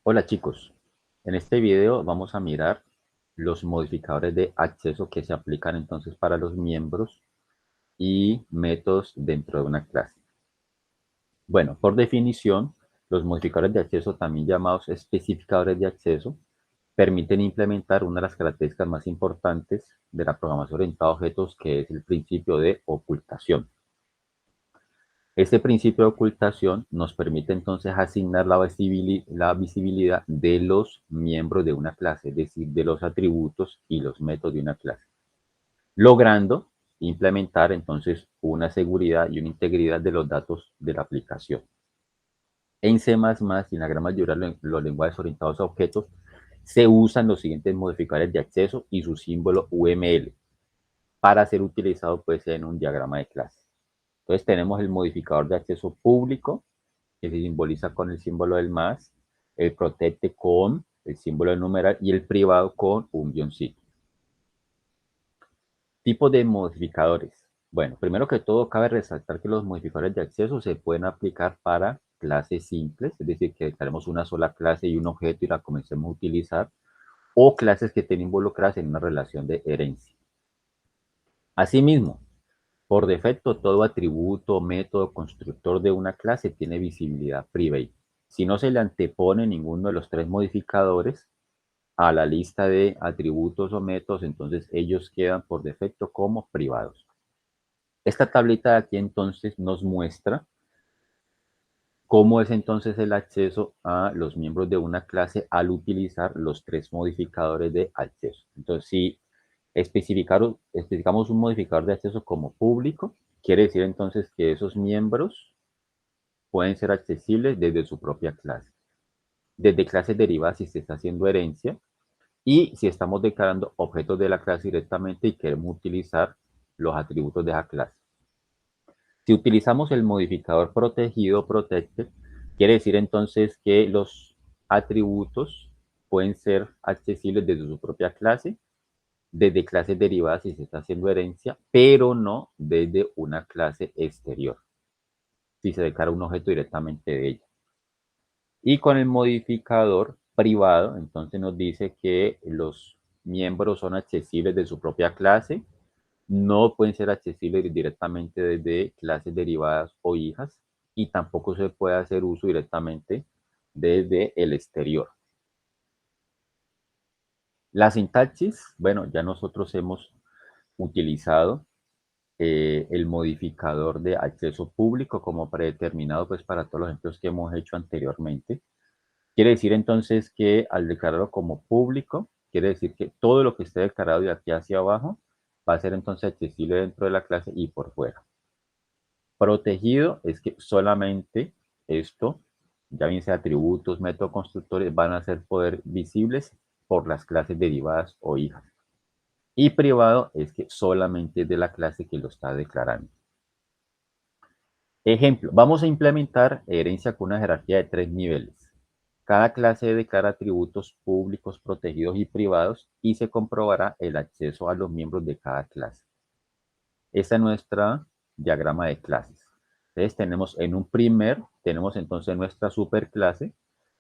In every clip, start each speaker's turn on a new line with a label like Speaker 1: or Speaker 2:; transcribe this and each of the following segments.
Speaker 1: Hola chicos, en este video vamos a mirar los modificadores de acceso que se aplican entonces para los miembros y métodos dentro de una clase. Bueno, por definición, los modificadores de acceso, también llamados especificadores de acceso, permiten implementar una de las características más importantes de la programación orientada a objetos, que es el principio de ocultación. Este principio de ocultación nos permite entonces asignar la visibilidad de los miembros de una clase, es decir, de los atributos y los métodos de una clase, logrando implementar entonces una seguridad y una integridad de los datos de la aplicación. En C++ y en la gran mayoría de los lenguajes orientados a objetos se usan los siguientes modificadores de acceso y su símbolo UML para ser utilizado pues en un diagrama de clase. Entonces tenemos el modificador de acceso público, que se simboliza con el símbolo del más, el protecte con el símbolo del numeral y el privado con un guioncito. Tipo de modificadores. Bueno, primero que todo cabe resaltar que los modificadores de acceso se pueden aplicar para clases simples, es decir, que declaremos una sola clase y un objeto y la comencemos a utilizar, o clases que estén involucradas en una relación de herencia. Asimismo, por defecto, todo atributo, método, constructor de una clase tiene visibilidad private. Si no se le antepone ninguno de los tres modificadores a la lista de atributos o métodos, entonces ellos quedan por defecto como privados. Esta tablita de aquí entonces nos muestra cómo es entonces el acceso a los miembros de una clase al utilizar los tres modificadores de acceso. Entonces, si especificamos un modificador de acceso como público, quiere decir entonces que esos miembros pueden ser accesibles desde su propia clase, desde clases derivadas si se está haciendo herencia, y si estamos declarando objetos de la clase directamente y queremos utilizar los atributos de esa clase. Si utilizamos el modificador protegido, protected, quiere decir entonces que los atributos pueden ser accesibles desde su propia clase, desde clases derivadas si se está haciendo herencia, pero no desde una clase exterior, si se declara un objeto directamente de ella. Y con el modificador privado, entonces nos dice que los miembros son accesibles de su propia clase, no pueden ser accesibles directamente desde clases derivadas o hijas, y tampoco se puede hacer uso directamente desde el exterior. La sintaxis, bueno, ya nosotros hemos utilizado el modificador de acceso público como predeterminado pues para todos los ejemplos que hemos hecho anteriormente. Quiere decir entonces que al declararlo como público, quiere decir que todo lo que esté declarado de aquí hacia abajo va a ser entonces accesible dentro de la clase y por fuera. Protegido es que solamente esto, ya bien sea atributos, métodos, constructores, van a ser poder visibles por las clases derivadas o hijas. Y privado es que solamente es de la clase que lo está declarando. Ejemplo, vamos a implementar herencia con una jerarquía de 3 niveles. Cada clase declara atributos públicos, protegidos y privados, y se comprobará el acceso a los miembros de cada clase. Esta es nuestra diagrama de clases. Entonces tenemos entonces nuestra superclase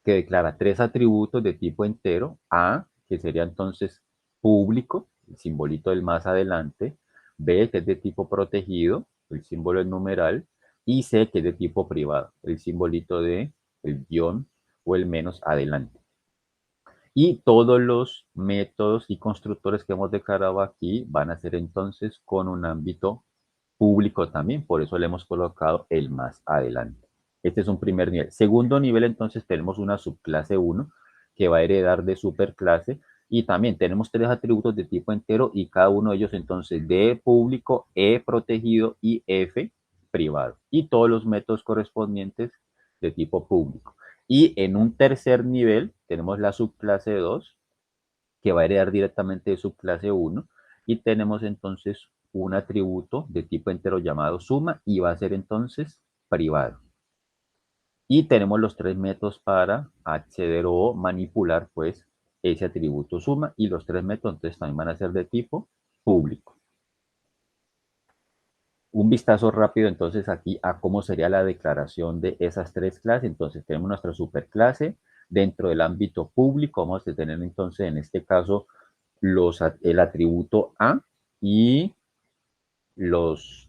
Speaker 1: que declara 3 atributos de tipo entero: A, que sería entonces público, el simbolito del más adelante; B, que es de tipo protegido, el símbolo del numeral; y C, que es de tipo privado, el simbolito de el guión o el menos adelante. Y todos los métodos y constructores que hemos declarado aquí van a ser entonces con un ámbito público también, por eso le hemos colocado el más adelante. Este es un primer nivel. Segundo nivel, entonces tenemos una subclase 1 que va a heredar de superclase, y también tenemos 3 atributos de tipo entero, y cada uno de ellos entonces D público, E protegido y F privado, y todos los métodos correspondientes de tipo público. Y en un tercer nivel tenemos la subclase 2 que va a heredar directamente de subclase 1, y tenemos entonces un atributo de tipo entero llamado suma, y va a ser entonces privado. Y tenemos los 3 métodos para acceder o manipular pues ese atributo suma, y los 3 métodos entonces también van a ser de tipo público. Un vistazo rápido entonces aquí a cómo sería la declaración de esas 3 clases. Entonces tenemos nuestra superclase, Dentro del ámbito público vamos a tener entonces en este caso el atributo A y los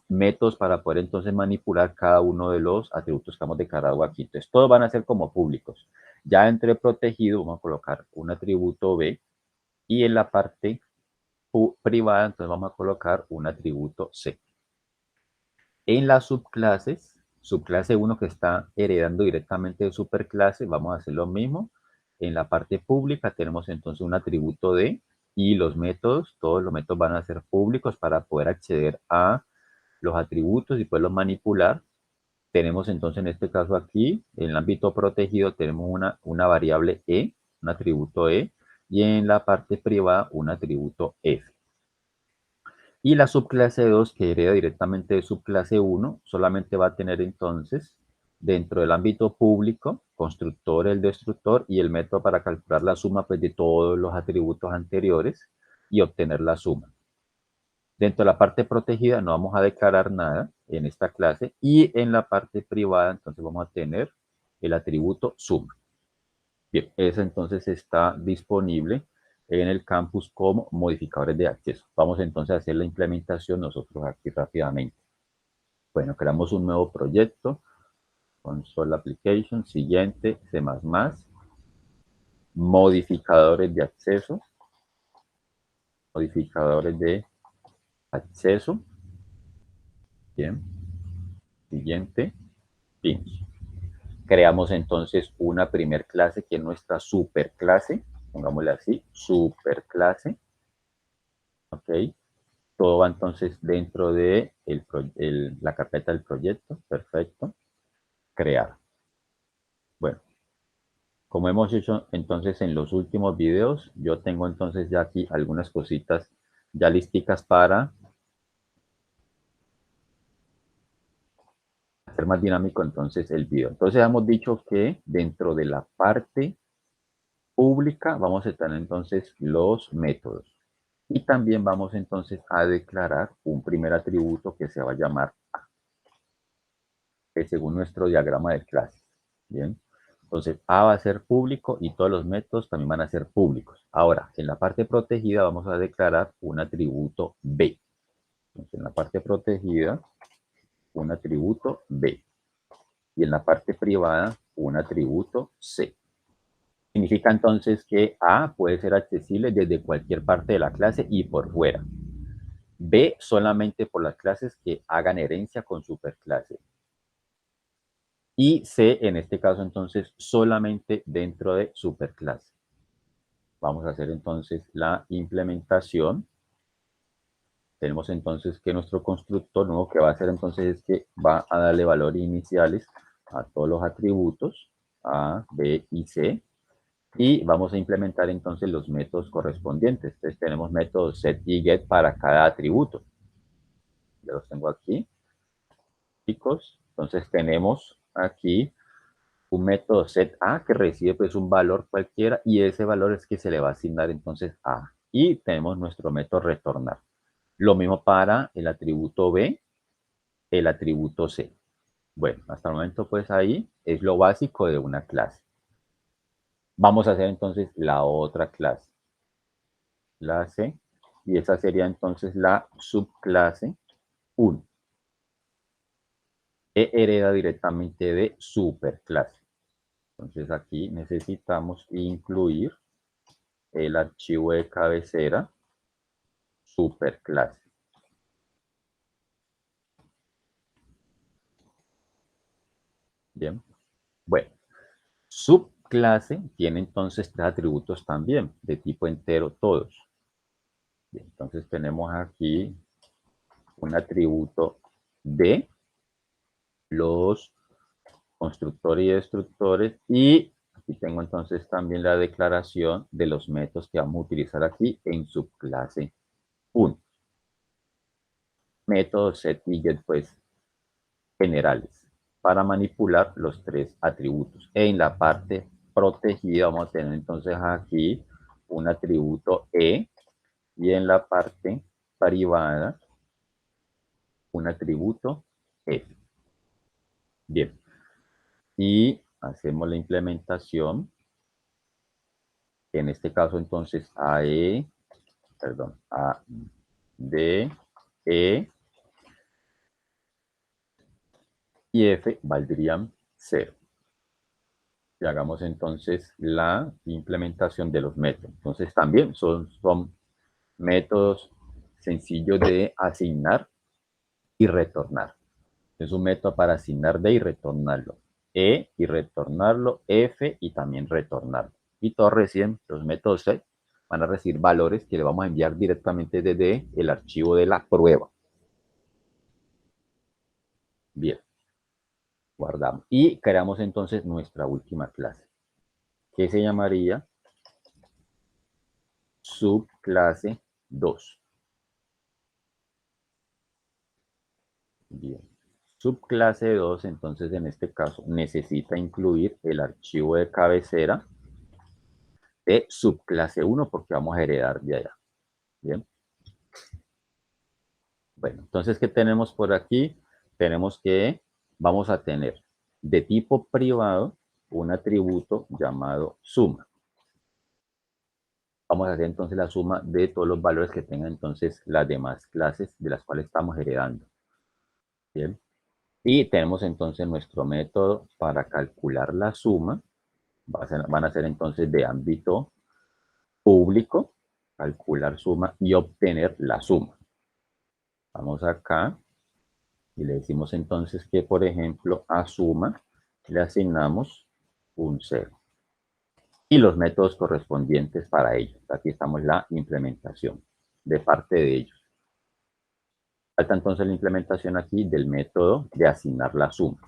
Speaker 1: métodos para poder entonces manipular cada uno de los atributos que hemos declarado aquí. Entonces, todos van a ser como públicos. Ya entre protegido vamos a colocar un atributo B y en la parte privada entonces vamos a colocar un atributo C. En las subclases, subclase 1 que está heredando directamente de superclase, vamos a hacer lo mismo. En la parte pública tenemos entonces un atributo D y los métodos, todos los métodos van a ser públicos para poder acceder a los atributos y poderlos manipular. Tenemos entonces en este caso aquí, en el ámbito protegido, tenemos una variable E, un atributo E, y en la parte privada un atributo F. Y la subclase 2, que hereda directamente de subclase 1, solamente va a tener entonces, dentro del ámbito público, constructor, el destructor y el método para calcular la suma pues, de todos los atributos anteriores y obtener la suma. Dentro de la parte protegida no vamos a declarar nada en esta clase y en la parte privada entonces vamos a tener el atributo suma. Bien, ese entonces está disponible en el campus como modificadores de acceso. Vamos entonces a hacer la implementación nosotros aquí rápidamente. Bueno, creamos un nuevo proyecto, console application, siguiente, C++, modificadores de acceso, modificadores de acceso, bien, siguiente, pins. Creamos entonces una primer clase que es nuestra superclase, pongámosle así, superclase, ok. Todo va entonces dentro de la carpeta del proyecto, perfecto, crear. Bueno, como hemos hecho entonces en los últimos videos, yo tengo entonces ya aquí algunas cositas ya listicas para hacer más dinámico entonces el video. Entonces hemos dicho que dentro de la parte pública vamos a tener entonces los métodos. Y también vamos entonces a declarar un primer atributo que se va a llamar A, que según nuestro diagrama de clases. Bien, entonces A va a ser público y todos los métodos también van a ser públicos. Ahora, en la parte protegida vamos a declarar un atributo B. Entonces, en la parte protegida, un atributo B. Y en la parte privada, un atributo C. Significa entonces que A puede ser accesible desde cualquier parte de la clase y por fuera. B solamente por las clases que hagan herencia con superclase. Y C en este caso entonces solamente dentro de superclase. Vamos a hacer entonces la implementación. Tenemos entonces que nuestro constructor nuevo que va a hacer entonces es que va a darle valores iniciales a todos los atributos A, B y C. Y vamos a implementar entonces los métodos correspondientes. Entonces tenemos métodos set y get para cada atributo. Ya los tengo aquí, chicos. Entonces tenemos aquí un método set A que recibe pues un valor cualquiera y ese valor es que se le va a asignar entonces A. Y tenemos nuestro método retornar. Lo mismo para el atributo B, el atributo C. Bueno, hasta el momento pues ahí es lo básico de una clase. Vamos a hacer entonces la otra clase. Clase, y esa sería entonces la subclase 1. Que hereda directamente de superclase. Entonces aquí necesitamos incluir el archivo de cabecera superclase. Bien. Bueno, subclase tiene entonces tres atributos también, de tipo entero todos. Bien, entonces tenemos aquí un atributo de los constructores y destructores y aquí tengo entonces también la declaración de los métodos que vamos a utilizar aquí en subclase 1. Métodos set y get pues generales para manipular los tres atributos. En la parte protegida vamos a tener entonces aquí un atributo E y en la parte privada un atributo F. Bien. Y hacemos la implementación. En este caso, entonces, A, D, E y F valdrían 0. Y hagamos entonces la implementación de los métodos. Entonces, también son métodos sencillos de asignar y retornar. Es un método para asignar D y retornarlo. E y retornarlo, F y también retornarlo. Y todos reciben, los métodos C van a recibir valores que le vamos a enviar directamente desde el archivo de la prueba. Bien, guardamos. Y creamos entonces nuestra última clase, que se llamaría subclase 2. Bien. Subclase 2, entonces en este caso necesita incluir el archivo de cabecera de subclase 1 porque vamos a heredar de allá. Bien. Bueno, entonces, ¿qué tenemos por aquí? Tenemos que vamos a tener de tipo privado un atributo llamado suma. Vamos a hacer entonces la suma de todos los valores que tengan entonces las demás clases de las cuales estamos heredando. Bien. Y tenemos entonces nuestro método para calcular la suma. Van a ser entonces de ámbito público, calcular suma y obtener la suma. Vamos acá y le decimos entonces que, por ejemplo, a suma le asignamos un 0. Y los métodos correspondientes para ello. Aquí estamos la implementación de parte de ellos. Falta entonces la implementación aquí del método de asignar la suma.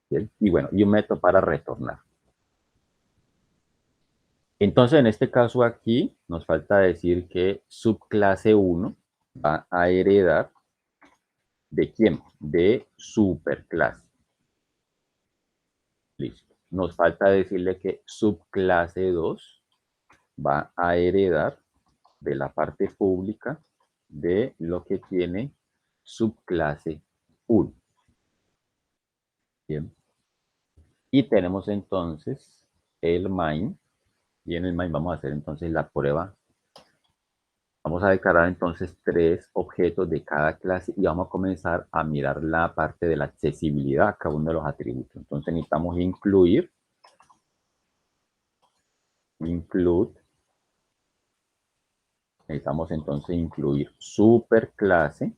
Speaker 1: ¿Bien? Y bueno, y un método para retornar. Entonces, en este caso aquí, nos falta decir que subclase 1 va a heredar ¿de quién? De superclase. Listo. Nos falta decirle que subclase 2 va a heredar de la parte pública de lo que tiene subclase 1. Bien. Y tenemos entonces el main. Y en el main vamos a hacer entonces la prueba. Vamos a declarar entonces 3 objetos de cada clase y vamos a comenzar a mirar la parte de la accesibilidad a cada uno de los atributos. Entonces necesitamos include, necesitamos entonces incluir superclase,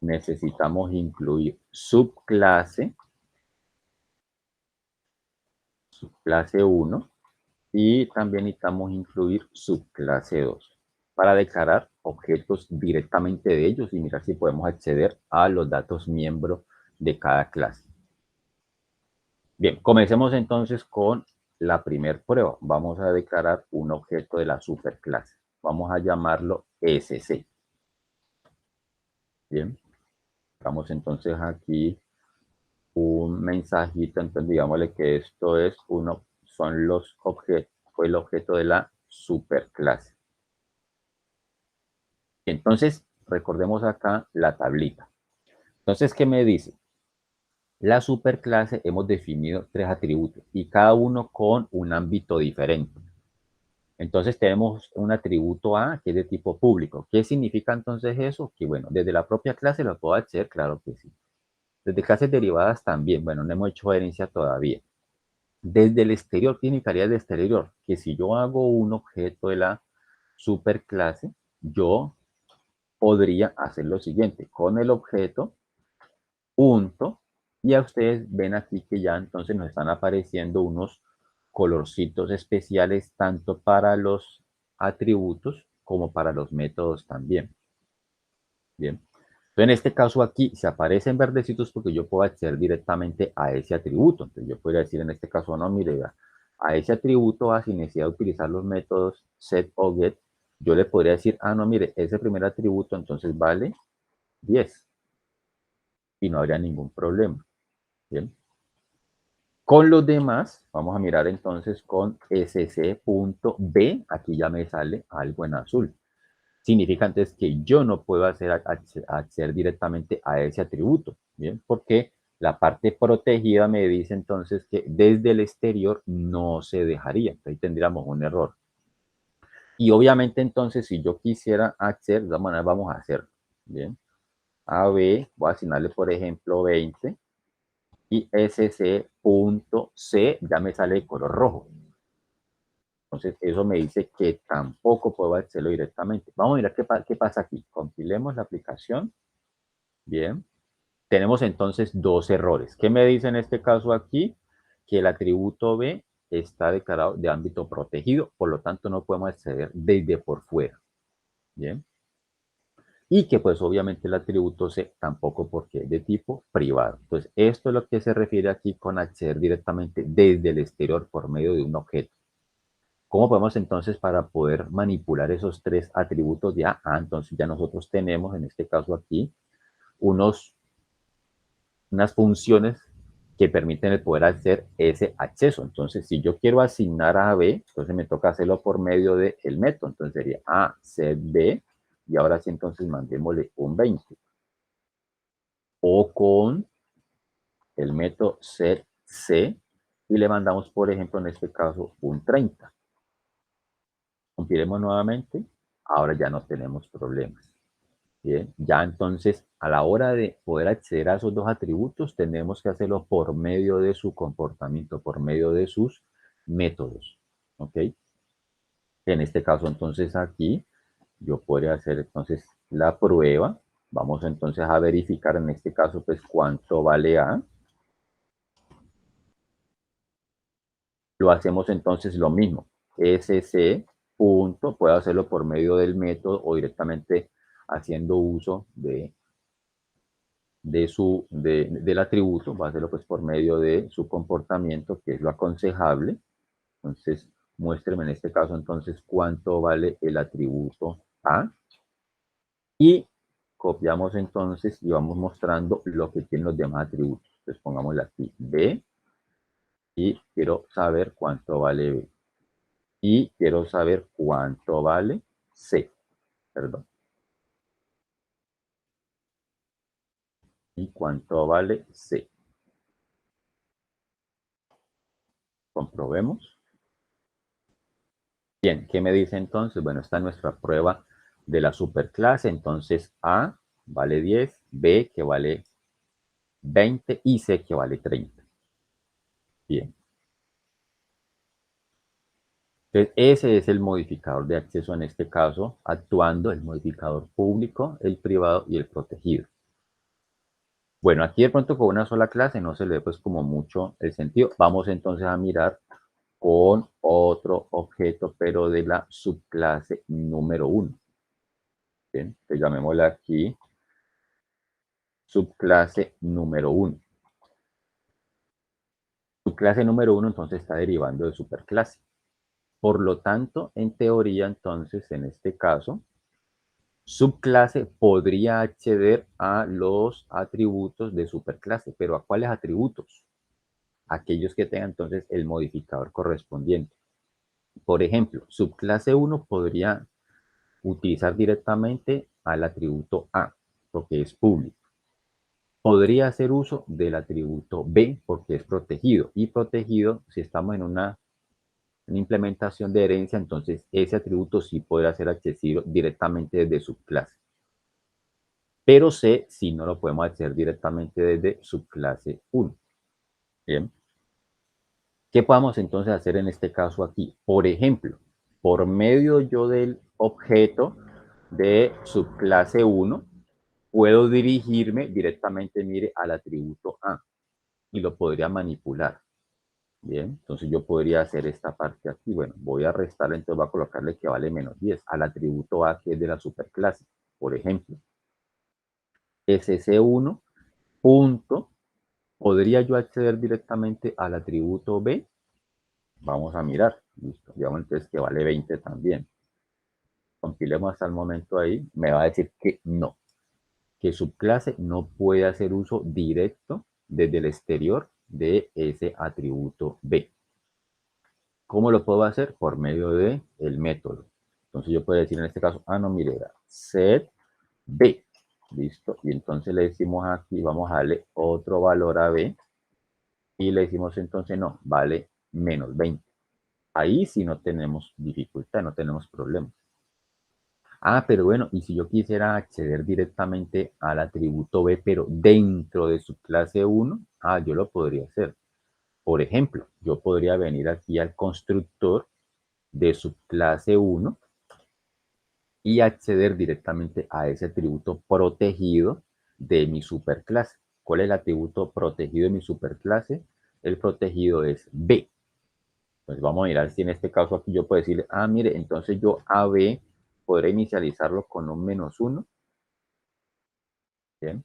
Speaker 1: necesitamos incluir subclase 1 y también necesitamos incluir subclase 2 para declarar objetos directamente de ellos y mirar si podemos acceder a los datos miembros de cada clase. Bien, comencemos entonces con la primera prueba. Vamos a declarar un objeto de la superclase. Vamos a llamarlo SC. Bien, vamos entonces aquí un mensajito, entonces digámosle que esto es son los objetos, fue el objeto de la superclase. Entonces, recordemos acá la tablita. Entonces, ¿qué me dice? La superclase hemos definido 3 atributos y cada uno con un ámbito diferente. Entonces tenemos un atributo A que es de tipo público. ¿Qué significa entonces eso? Que bueno, desde la propia clase lo puedo hacer, claro que sí. Desde clases derivadas también, bueno, no hemos hecho herencia todavía. Desde el exterior, ¿qué significaría el exterior? Que si yo hago un objeto de la superclase, yo podría hacer lo siguiente, con el objeto, punto, y a ustedes ven aquí que ya entonces nos están apareciendo unos colorcitos especiales tanto para los atributos como para los métodos también. Bien. Entonces, en este caso aquí se aparecen verdecitos porque yo puedo acceder directamente a ese atributo. Entonces yo podría decir en este caso, no, mire, a ese atributo sin necesidad de utilizar los métodos set o get, yo le podría decir, no, mire, ese primer atributo entonces vale 10 y no habría ningún problema. Bien. Con los demás, vamos a mirar entonces con sc.b, aquí ya me sale algo en azul. Significa entonces que yo no puedo acceder directamente a ese atributo, ¿bien? Porque La parte protegida me dice entonces que desde el exterior no se dejaría. Ahí tendríamos un error. Y obviamente entonces si yo quisiera acceder, de esta manera vamos a hacerlo. Bien. A B, voy a asignarle por ejemplo 20 y SC.C ya me sale de color rojo. Entonces eso me dice que tampoco puedo accederlo directamente. Vamos a mirar qué pasa aquí. Compilemos la aplicación. Bien. Tenemos entonces dos errores. ¿Qué me dice en este caso aquí? Que el atributo B está declarado de ámbito protegido, por lo tanto no podemos acceder desde por fuera. Bien. Y que pues obviamente el atributo C tampoco porque es de tipo privado. Entonces esto es lo que se refiere aquí con acceder directamente desde el exterior por medio de un objeto. ¿Cómo podemos entonces para poder manipular esos tres atributos de A? Entonces ya nosotros tenemos en este caso aquí unas funciones que permiten el poder hacer ese acceso. Entonces, si yo quiero asignar a B, entonces me toca hacerlo por medio del método. Entonces sería A, set B, y ahora sí entonces mandémosle un 20. O con el método set C, y le mandamos, por ejemplo, en este caso, un 30. Compilemos nuevamente, ahora ya no tenemos problemas. Bien, ya entonces a la hora de poder acceder a esos dos atributos tenemos que hacerlo por medio de su comportamiento, por medio de sus métodos. ¿Ok? En este caso entonces aquí yo podría hacer entonces la prueba. Vamos entonces a verificar en este caso pues cuánto vale A. Lo hacemos entonces lo mismo. SC punto, puedo hacerlo por medio del método o directamente haciendo uso del atributo, va a hacerlo pues por medio de su comportamiento, que es lo aconsejable. Entonces, muéstreme en este caso entonces cuánto vale el atributo A. Y copiamos entonces y vamos mostrando lo que tienen los demás atributos. Entonces pongámosle aquí B y quiero saber cuánto vale B. Y quiero saber cuánto vale C. Perdón. Y cuánto vale C. Comprobemos. Bien, ¿qué me dice entonces? Bueno, esta es nuestra prueba de la superclase. Entonces A vale 10, B que vale 20 y C que vale 30. Bien. Entonces ese es el modificador de acceso en este caso, actuando el modificador público, el privado y el protegido. Bueno, aquí de pronto con una sola clase no se le ve pues como mucho el sentido. Vamos entonces a mirar con otro objeto, pero de la subclase número 1. Bien, entonces llamémosla aquí subclase número 1. Subclase número 1 entonces está derivando de superclase. Por lo tanto, en teoría, entonces, en este caso, subclase podría acceder a los atributos de superclase, pero ¿a cuáles atributos? Aquellos que tengan entonces el modificador correspondiente. Por ejemplo, subclase 1 podría utilizar directamente al atributo A, porque es público. Podría hacer uso del atributo B porque es protegido. Y protegido, si estamos en una implementación de herencia, entonces ese atributo sí podrá ser accesible directamente desde subclase. Pero C sí no lo podemos acceder directamente desde subclase 1. Bien. ¿Qué podemos entonces hacer en este caso aquí? Por ejemplo, por medio yo del objeto de subclase 1, puedo dirigirme directamente, mire, al atributo A y lo podría manipular. Bien, entonces yo podría hacer esta parte aquí. Bueno, voy a restarle, entonces voy a colocarle que vale menos 10 al atributo A que es de la superclase. Por ejemplo, SC1 punto, ¿podría yo acceder directamente al atributo B? Vamos a mirar. Listo, digamos entonces que vale 20 también. Compilemos hasta el momento ahí. Me va a decir que no, que subclase no puede hacer uso directo desde el exterior de ese atributo B. ¿Cómo lo puedo hacer? Por medio de el método. Entonces yo puedo decir en este caso, no, mire, set B. listo, y entonces le decimos aquí, vamos a darle otro valor a B, y le decimos entonces, no, vale menos 20. Ahí sí no tenemos dificultad, no tenemos problema. Ah, pero bueno, y si yo quisiera acceder directamente al atributo B, pero dentro de su clase 1, yo lo podría hacer. Por ejemplo, yo podría venir aquí al constructor de subclase 1 y acceder directamente a ese atributo protegido de mi superclase. ¿Cuál es el atributo protegido de mi superclase? El protegido es B. Pues vamos a mirar si en este caso aquí yo puedo decirle, mire, entonces yo a B podré inicializarlo con un -1. Bien.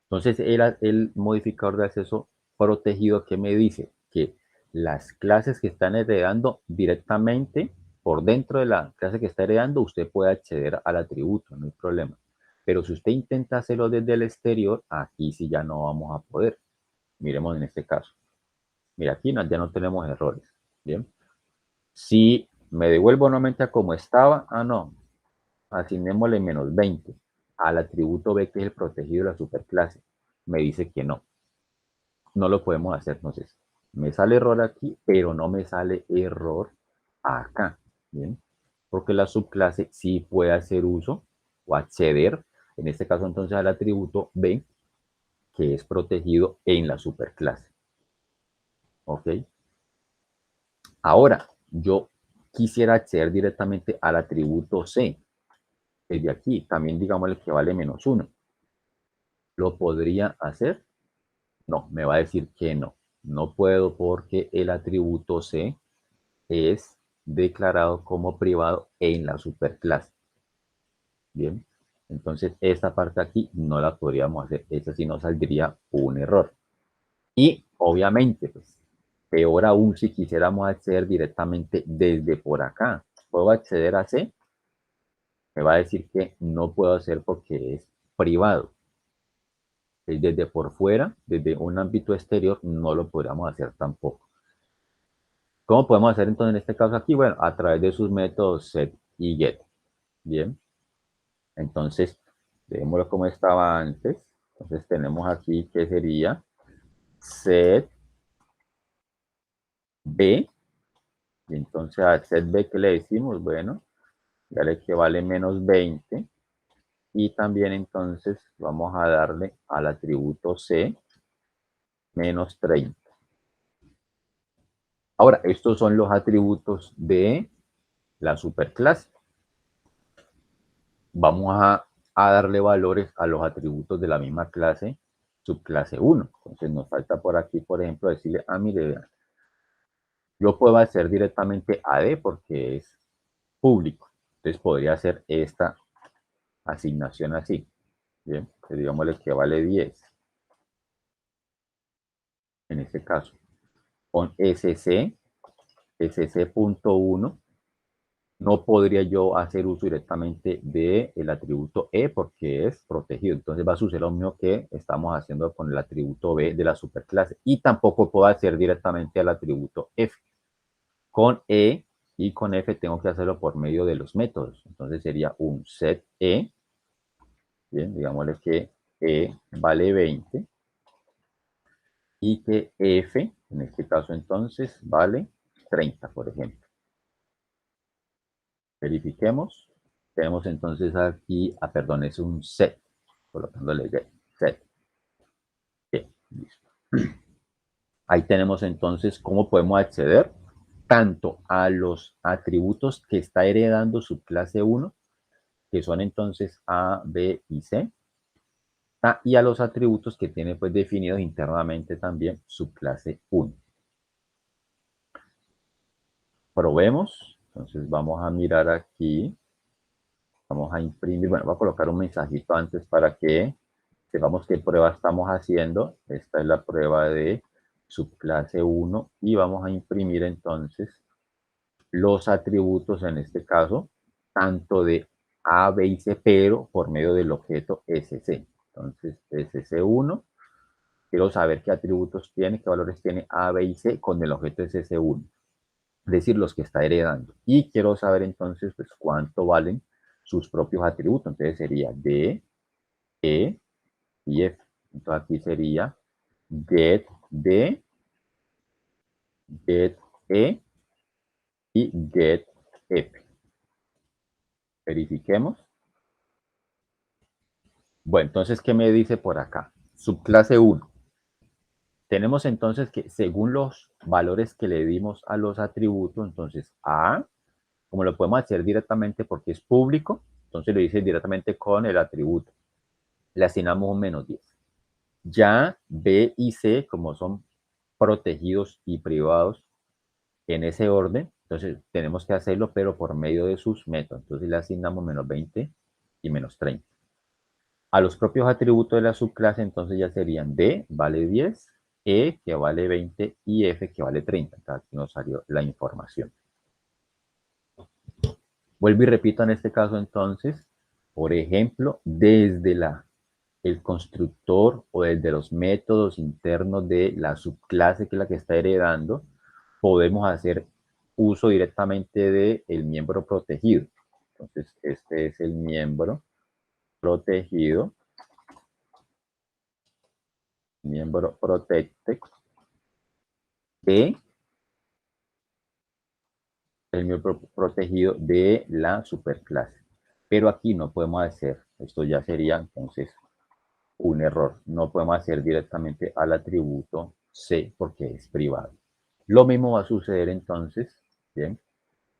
Speaker 1: Entonces el modificador de acceso protegido, ¿qué me dice? Que las clases que están heredando directamente por dentro de la clase que está heredando, usted puede acceder al atributo, no hay problema. Pero si usted intenta hacerlo desde el exterior, aquí sí ya no vamos a poder. Miremos en este caso. Mira, aquí ya no tenemos errores. Bien. Si me devuelvo nuevamente a como estaba, no, asignémosle -20 al atributo B, que es el protegido de la superclase. Me dice que no, no lo podemos hacer. Entonces, me sale error aquí, pero no me sale error acá. Bien, porque la subclase sí puede hacer uso o acceder, en este caso entonces al atributo B, que es protegido en la superclase. ¿Ok? Ahora, yo quisiera acceder directamente al atributo C, desde aquí, también digámosle que vale -1. ¿Lo podría hacer? No, me va a decir que no. No puedo porque el atributo C es declarado como privado en la superclase. Bien, entonces esta parte aquí no la podríamos hacer. Esa sí nos saldría un error. Y obviamente, pues, peor aún si quisiéramos acceder directamente desde por acá. ¿Puedo acceder a C? Me va a decir que no puedo hacer porque es privado. Desde por fuera, desde un ámbito exterior, no lo podríamos hacer tampoco. ¿Cómo podemos hacer entonces en este caso aquí? Bueno, a través de sus métodos set y get. Bien, entonces, dejémoslo como estaba antes. Entonces tenemos aquí que sería set B. Y entonces a set B, ¿qué le decimos? Bueno, ya le que vale -20. Y también entonces vamos a darle al atributo C -30. Ahora, estos son los atributos de la superclase. Vamos a darle valores a los atributos de la misma clase, subclase 1. Entonces nos falta por aquí, por ejemplo, decirle, mire, vean, yo puedo hacer directamente a D porque es público. Entonces podría hacer esta asignación así. Bien, pues digámosle que vale 10. En este caso, con sc.1, no podría yo hacer uso directamente del atributo E porque es protegido. Entonces va a suceder lo mismo que estamos haciendo con el atributo B de la superclase. Y tampoco puedo hacer directamente al atributo F. Con E y con F tengo que hacerlo por medio de los métodos. Entonces sería un set E. Bien, digámosle que E vale 20 y que F, en este caso entonces, vale 30, por ejemplo. Verifiquemos. Tenemos entonces aquí, perdón, es un set, colocándole set. Bien, listo. Ahí tenemos entonces cómo podemos acceder tanto a los atributos que está heredando su clase 1, que son entonces A, B y C, y a los atributos que tiene pues definidos internamente también su clase 1. Probemos. Entonces vamos a mirar aquí. Vamos a imprimir. Bueno, voy a colocar un mensajito antes para que sepamos qué prueba estamos haciendo. Esta es la prueba de subclase 1 y vamos a imprimir entonces los atributos, en este caso, tanto de A, B y C, pero por medio del objeto SC. Entonces, SC1, quiero saber qué atributos tiene, qué valores tiene A, B y C con el objeto SC1, es decir, los que está heredando. Y quiero saber entonces, pues, cuánto valen sus propios atributos. Entonces sería D, E y F. Entonces aquí sería get D, get E y get F. Verifiquemos. Bueno, entonces, ¿qué me dice por acá? Subclase 1. Tenemos entonces que según los valores que le dimos a los atributos, entonces A, como lo podemos hacer directamente porque es público, entonces lo dice directamente con el atributo. Le asignamos un -10. Ya B y C, como son protegidos y privados en ese orden, entonces tenemos que hacerlo, pero por medio de sus métodos. Entonces le asignamos -20 y -30. A los propios atributos de la subclase, entonces ya serían D, vale 10, E, que vale 20, y F, que vale 30. Entonces aquí nos salió la información. Vuelvo y repito en este caso entonces, por ejemplo, desde el constructor o desde los métodos internos de la subclase que es la que está heredando, podemos hacer uso directamente del miembro protegido. Entonces, este es el miembro protegido, miembro protected de el miembro protegido de la superclase. Pero aquí no podemos hacer, esto ya sería entonces un error. No podemos hacer directamente al atributo C porque es privado. Lo mismo va a suceder entonces, ¿bien?,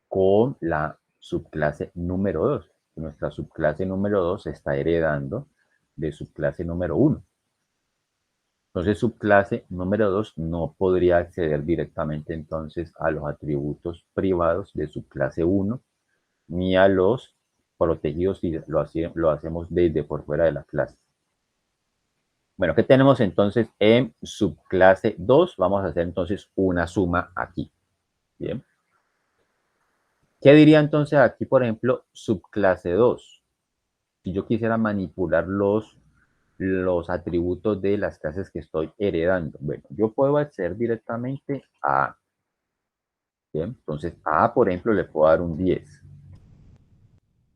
Speaker 1: con la subclase número 2. Nuestra subclase número 2 está heredando de subclase número 1. Entonces, subclase número 2 no podría acceder directamente entonces a los atributos privados de subclase 1 ni a los protegidos si lo hacemos desde por fuera de la clase. Bueno, ¿qué tenemos entonces en subclase 2? Vamos a hacer entonces una suma aquí. Bien. ¿Qué diría entonces aquí, por ejemplo, subclase 2? Si yo quisiera manipular los atributos de las clases que estoy heredando. Bueno, yo puedo acceder directamente a A. Bien, entonces a A, por ejemplo, le puedo dar un 10.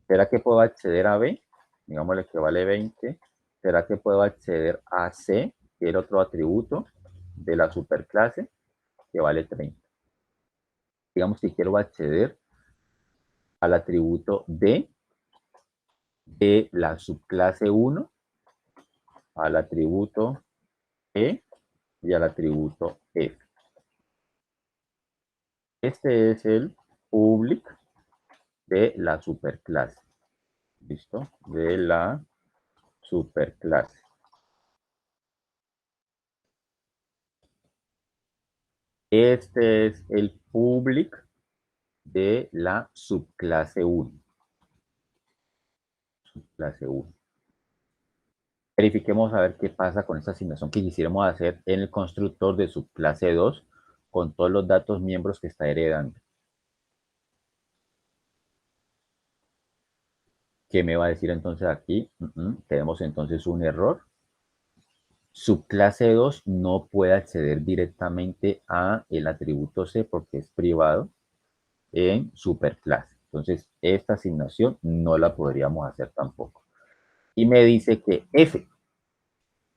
Speaker 1: ¿Será que puedo acceder a B? Digámosle que vale 20. ¿Será que puedo acceder a C, que es el otro atributo de la superclase, que vale 30? Digamos que quiero acceder al atributo D de la subclase 1, al atributo E y al atributo F. Este es el public de la superclase. ¿Listo? De la superclase. Este es el public de la subclase 1. Subclase 1. Verifiquemos a ver qué pasa con esta asignación que quisiéramos hacer en el constructor de subclase 2 con todos los datos miembros que está heredando. ¿Qué me va a decir entonces aquí? Tenemos entonces un error. Subclase 2 no puede acceder directamente a el atributo C porque es privado en superclase. Entonces, esta asignación no la podríamos hacer tampoco. Y me dice que F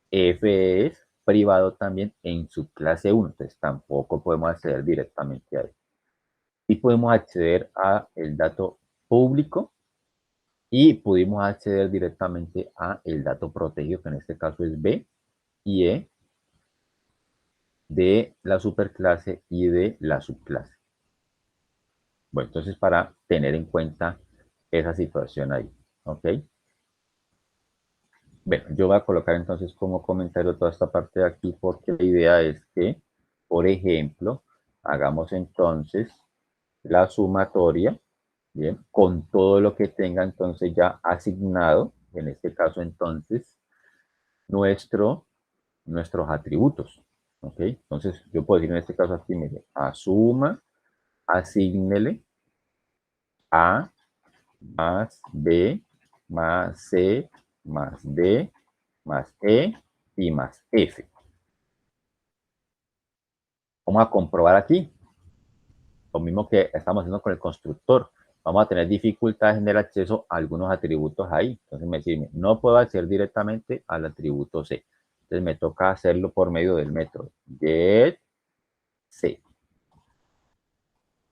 Speaker 1: es privado también en subclase 1. Entonces, tampoco podemos acceder directamente a él. Y podemos acceder a el dato público y pudimos acceder directamente a el dato protegido, que en este caso es B y E, de la superclase y de la subclase. Bueno, entonces para tener en cuenta esa situación ahí, ¿ok? Bueno, yo voy a colocar entonces como comentario toda esta parte de aquí porque la idea es que, por ejemplo, hagamos entonces la sumatoria, ¿bien?, con todo lo que tenga entonces ya asignado, en este caso entonces, nuestros atributos, ¿ok? Entonces yo puedo decir en este caso aquí, mire, asuma, asígnele A más B más C más D más E y más F. Vamos a comprobar aquí lo mismo que estamos haciendo con el constructor. vamos a tener dificultades en el acceso a algunos atributos ahí. Entonces me dice, no puedo acceder directamente al atributo C. Entonces me toca hacerlo por medio del método get C.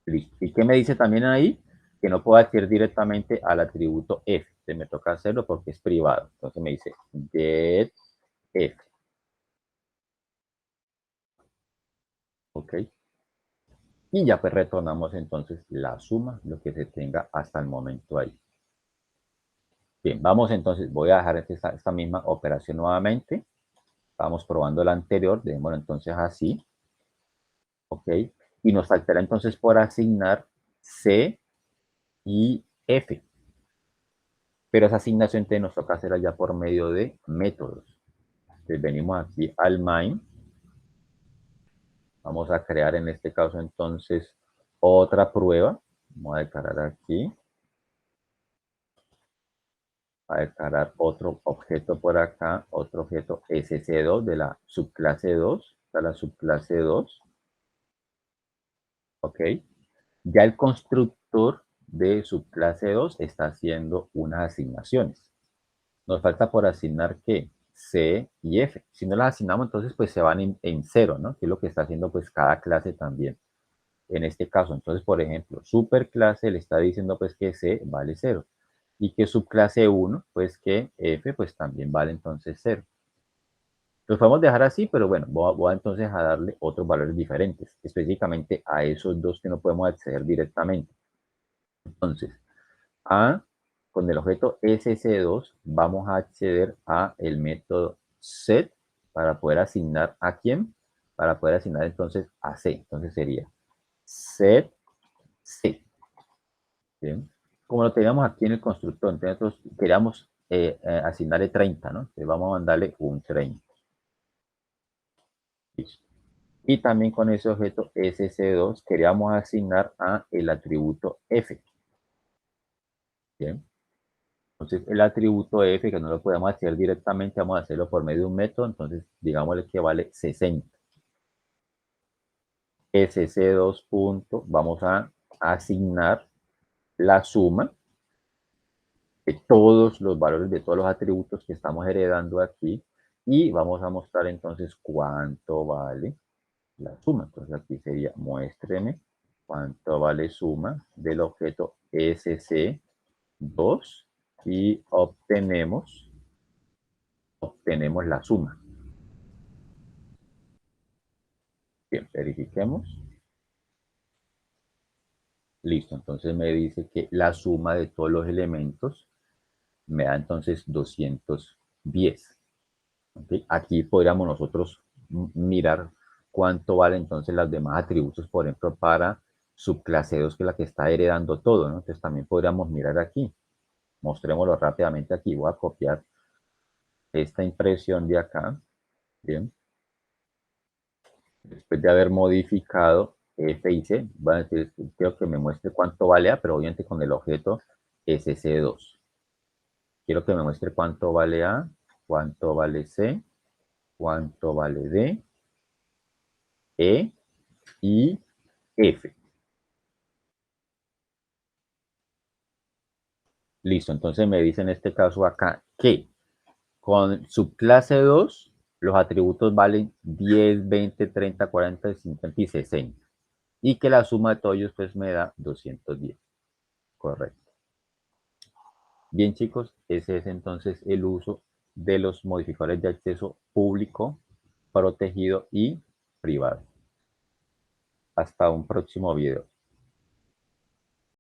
Speaker 1: Listo. ¿Y qué me dice también ahí? Que no puedo acceder directamente al atributo F. Entonces me toca hacerlo porque es privado. Entonces me dice get F. ¿Ok? Y ya pues retornamos entonces la suma, lo que se tenga hasta el momento ahí. Bien, vamos entonces, voy a dejar esta misma operación nuevamente. Vamos probando la anterior, dejémoslo entonces así. ¿Ok? Y nos faltará entonces por asignar C y F. Pero esa asignación nos toca hacer allá por medio de métodos. Entonces venimos aquí al main. Vamos a crear en este caso entonces otra prueba. Vamos a declarar aquí. A declarar otro objeto por acá, otro objeto SC2 de la subclase 2, de la subclase 2, ¿ok? Ya el constructor de subclase 2 está haciendo unas asignaciones. Nos falta por asignar ¿qué? C y F. Si no las asignamos, entonces pues se van en cero, ¿no? Que es lo que está haciendo pues cada clase también. En este caso, entonces, por ejemplo, superclase le está diciendo pues que C vale 0 y que subclase 1, pues que F pues también vale entonces 0. Los podemos dejar así, pero bueno, voy entonces a darle otros valores diferentes, específicamente a esos dos que no podemos acceder directamente. Entonces, con el objeto sc2 vamos a acceder a el método set para poder asignar a quién, para poder asignar entonces a C. Entonces sería set C. Bien. Como lo teníamos aquí en el constructor, entonces nosotros queríamos asignarle 30, ¿no? Entonces vamos a mandarle un 30. Listo. Y también con ese objeto sc2 queríamos asignar a el atributo f. Bien. Entonces el atributo f, que no lo podemos hacer directamente, vamos a hacerlo por medio de un método, entonces digámosle que vale 60. sc2 punto, vamos a asignar la suma de todos los valores de todos los atributos que estamos heredando aquí y vamos a mostrar entonces cuánto vale la suma. Entonces aquí sería muéstreme cuánto vale suma del objeto sc2 y obtenemos la suma. Bien, verifiquemos. Listo, entonces me dice que la suma de todos los elementos me da entonces 210. ¿Okay? Aquí podríamos nosotros mirar cuánto vale entonces los demás atributos, por ejemplo, para subclase 2, que es la que está heredando todo, ¿no? Entonces también podríamos mirar aquí. Mostrémoslo rápidamente aquí. Voy a copiar esta impresión de acá. Bien. Después de haber modificado F y C, voy a decir, quiero que me muestre cuánto vale A, pero obviamente con el objeto SC2. Quiero que me muestre cuánto vale A, cuánto vale C, cuánto vale D, E y F. Listo, entonces me dice en este caso acá que con subclase 2 los atributos valen 10, 20, 30, 40, 50 y 60. Y que la suma de todos ellos pues me da 210. Correcto. Bien chicos, ese es entonces el uso de los modificadores de acceso público, protegido y privado. Hasta un próximo video.